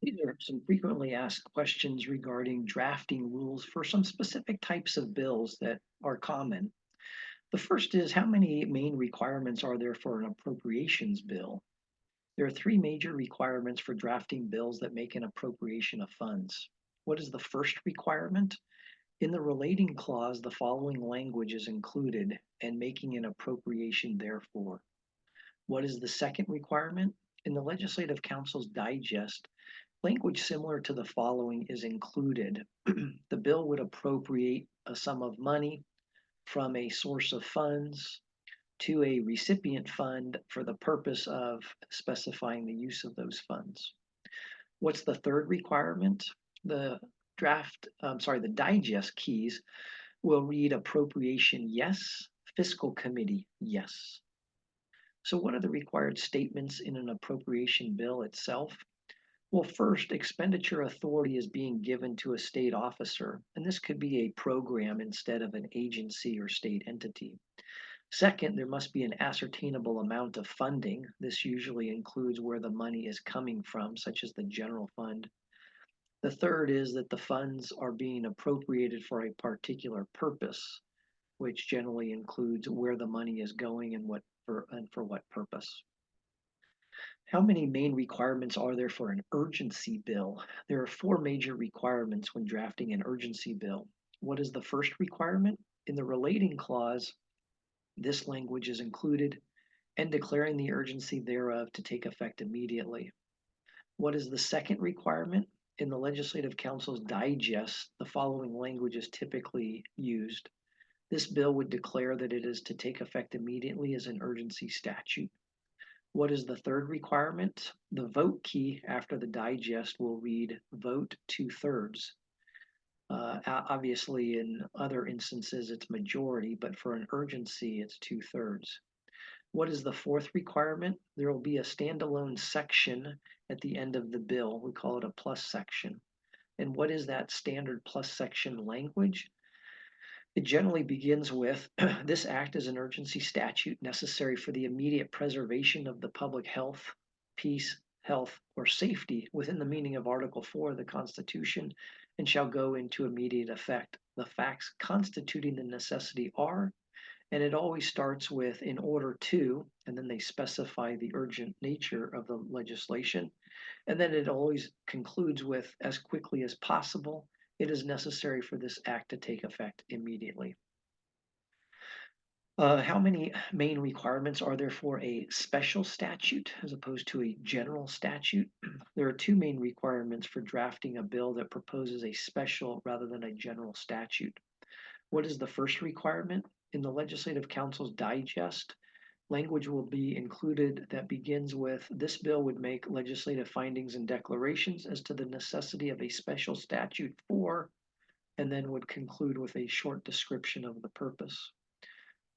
These are some frequently asked questions regarding drafting rules for some specific types of bills that are common. The first is, how many main requirements are there for an appropriations bill? There are three major requirements for drafting bills that make an appropriation of funds. What is the first requirement? In the relating clause, the following language is included and making an appropriation therefore. What is the second requirement? In the Legislative Council's digest, language similar to the following is included. The bill would appropriate a sum of money from a source of funds to a recipient fund for the purpose of specifying the use of those funds. What's the third requirement? The the digest keys will read appropriation yes, fiscal committee yes. So what are the required statements in an appropriation bill itself? Well, first, expenditure authority is being given to a state officer, and this could be a program instead of an agency or state entity. Second, there must be an ascertainable amount of funding. This usually includes where the money is coming from, such as the general fund. The third is that the funds are being appropriated for a particular purpose, which generally includes where the money is going and for what purpose. How many main requirements are there for an urgency bill? There are four major requirements when drafting an urgency bill. What is the first requirement? In the relating clause, this language is included and declaring the urgency thereof to take effect immediately. What is the second requirement? In the Legislative Council's digest, the following language is typically used. This bill would declare that it is to take effect immediately as an urgency statute. What is the third requirement? The vote key after the digest will read vote 2/3. Obviously, in other instances, it's majority, but for an urgency, it's 2/3. What is the fourth requirement? There will be a standalone section at the end of the bill. We call it a plus section. And what is that standard plus section language? It generally begins with this act is an urgency statute necessary for the immediate preservation of the public health, peace, health, or safety within the meaning of Article 4 of the Constitution and shall go into immediate effect. The facts constituting the necessity are, and it always starts with in order to, and then they specify the urgent nature of the legislation. And then it always concludes with as quickly as possible, it is necessary for this act to take effect immediately. How many main requirements are there for a special statute as opposed to a general statute? There are two main requirements for drafting a bill that proposes a special rather than a general statute. What is the first requirement? In the Legislative Council's digest, language will be included that begins with this bill would make legislative findings and declarations as to the necessity of a special statute for, and then would conclude with a short description of the purpose.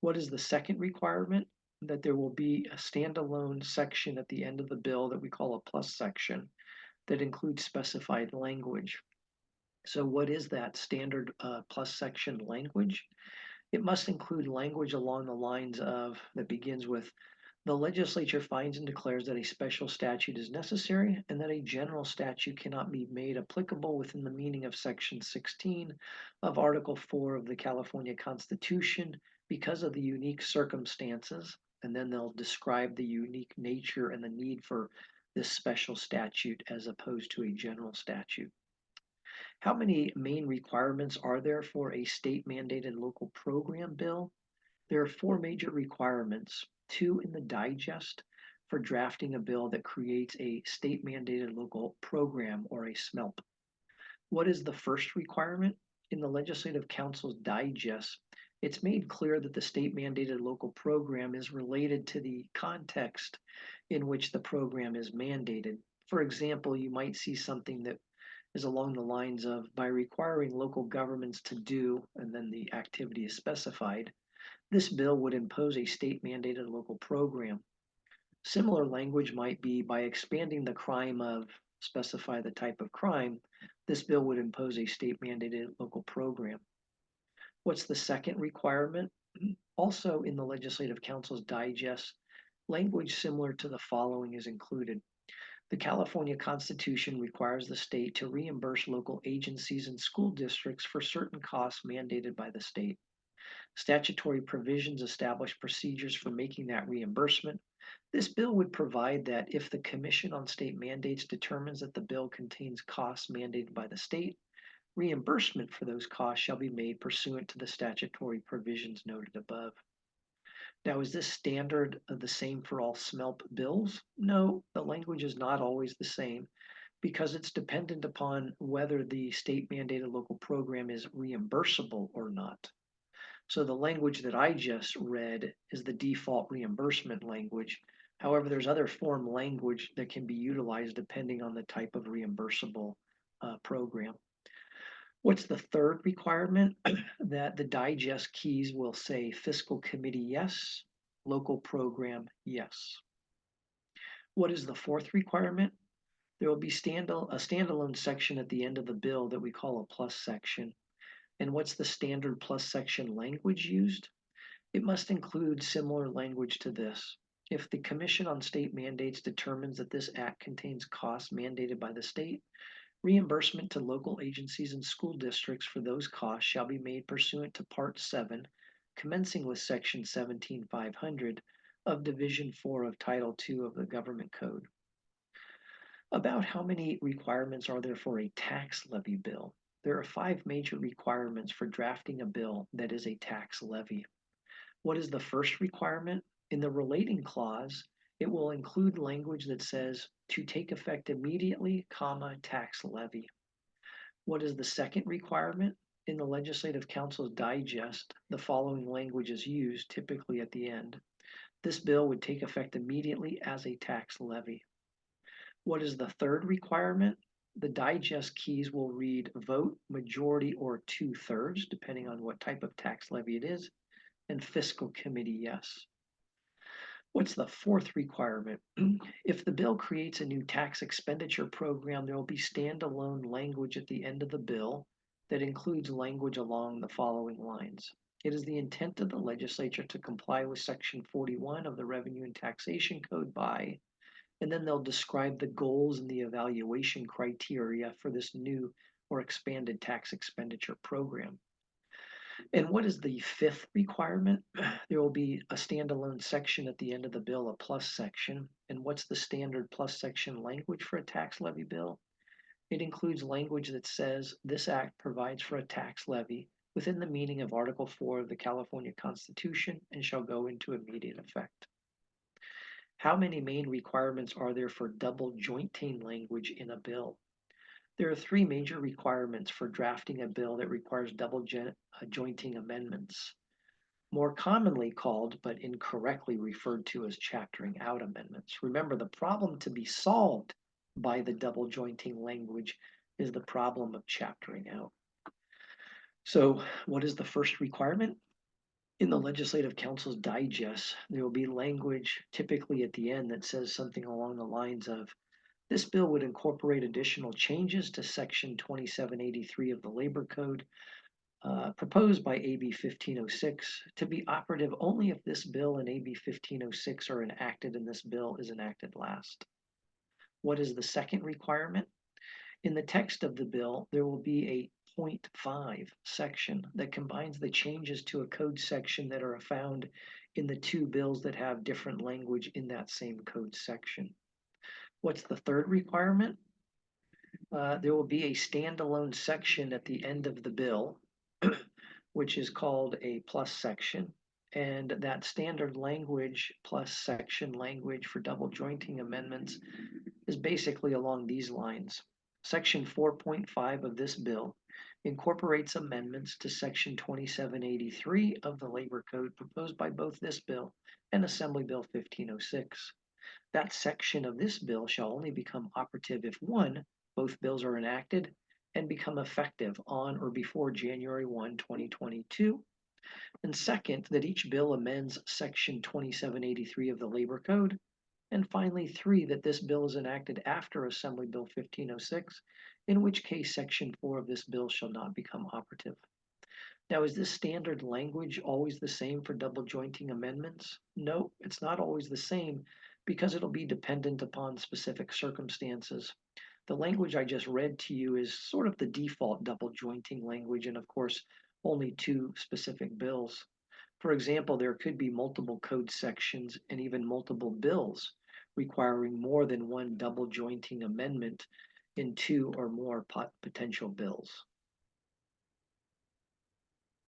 What is the second requirement? That there will be a standalone section at the end of the bill that we call a plus section that includes specified language. So what is that standard plus section language? It must include language along the lines of that begins with the legislature finds and declares that a special statute is necessary and that a general statute cannot be made applicable within the meaning of Section 16 of Article 4 of the California Constitution because of the unique circumstances. And then they'll describe the unique nature and the need for this special statute as opposed to a general statute. How many main requirements are there for a state mandated local program bill? There are four major requirements, two in the digest for drafting a bill that creates a state mandated local program or a SMELP. What is the first requirement? In the Legislative Council's digest, it's made clear that the state mandated local program is related to the context in which the program is mandated. For example, you might see something that is along the lines of by requiring local governments to do, and then the activity is specified, this bill would impose a state mandated local program. Similar language might be by expanding the crime of specify the type of crime, this bill would impose a state mandated local program. What's the second requirement? Also in the Legislative Council's digest, language similar to the following is included. The California Constitution requires the state to reimburse local agencies and school districts for certain costs mandated by the state. Statutory provisions establish procedures for making that reimbursement. This bill would provide that if the Commission on State Mandates determines that the bill contains costs mandated by the state, reimbursement for those costs shall be made pursuant to the statutory provisions noted above. Now, is this standard the same for all SMELP bills? No, the language is not always the same because it's dependent upon whether the state mandated local program is reimbursable or not. So the language that I just read is the default reimbursement language. However, there's other form language that can be utilized depending on the type of reimbursable program. What's the third requirement? That the digest keys will say fiscal committee yes, local program yes. What is the fourth requirement? There will be a standalone section at the end of the bill that we call a plus section. And what's the standard plus section language used? It must include similar language to this. If the Commission on State Mandates determines that this act contains costs mandated by the state, reimbursement to local agencies and school districts for those costs shall be made pursuant to Part 7, commencing with Section 17500 of Division 4 of Title II of the Government Code. About how many requirements are there for a tax levy bill? There are 5 major requirements for drafting a bill that is a tax levy. What is the first requirement? In the relating clause, it will include language that says to take effect immediately, tax levy. What is the second requirement? In the Legislative Council's digest, the following language is used, typically at the end. This bill would take effect immediately as a tax levy. What is the third requirement? The digest keys will read vote, majority, or 2/3, depending on what type of tax levy it is, and fiscal committee yes. What's the fourth requirement? If the bill creates a new tax expenditure program, there will be standalone language at the end of the bill that includes language along the following lines. It is the intent of the legislature to comply with Section 41 of the Revenue and Taxation Code by, and then they'll describe the goals and the evaluation criteria for this new or expanded tax expenditure program. And what is the fifth requirement? There will be a standalone section at the end of the bill, a plus section. And what's the standard plus section language for a tax levy bill? It includes language that says this act provides for a tax levy within the meaning of Article 4 of the California Constitution and shall go into immediate effect. How many main requirements are there for double jointing language in a bill? There are 3 major requirements for drafting a bill that requires double jointing amendments, more commonly called but incorrectly referred to as chaptering out amendments. Remember, the problem to be solved by the double jointing language is the problem of chaptering out. So, what is the first requirement? In the Legislative Council's digest, there will be language typically at the end that says something along the lines of, this bill would incorporate additional changes to Section 2783 of the Labor Code proposed by AB 1506 to be operative only if this bill and AB 1506 are enacted and this bill is enacted last. What is the second requirement? In the text of the bill, there will be a point 5 section that combines the changes to a code section that are found in the 2 bills that have different language in that same code section. What's the third requirement? There will be a standalone section at the end of the bill, which is called a plus section. And that standard language plus section language for double jointing amendments is basically along these lines. Section 4.5 of this bill incorporates amendments to Section 2783 of the Labor Code proposed by both this bill and Assembly Bill 1506. That section of this bill shall only become operative if 1, both bills are enacted and become effective on or before January 1, 2022. And second, that each bill amends Section 2783 of the Labor Code. And finally, 3, that this bill is enacted after Assembly Bill 1506, in which case Section 4 of this bill shall not become operative. Now, is this standard language always the same for double jointing amendments? No, it's not always the same, because it'll be dependent upon specific circumstances. The language I just read to you is sort of the default double jointing language, and of course, only two specific bills. For example, there could be multiple code sections and even multiple bills requiring more than one double jointing amendment in two or more potential bills.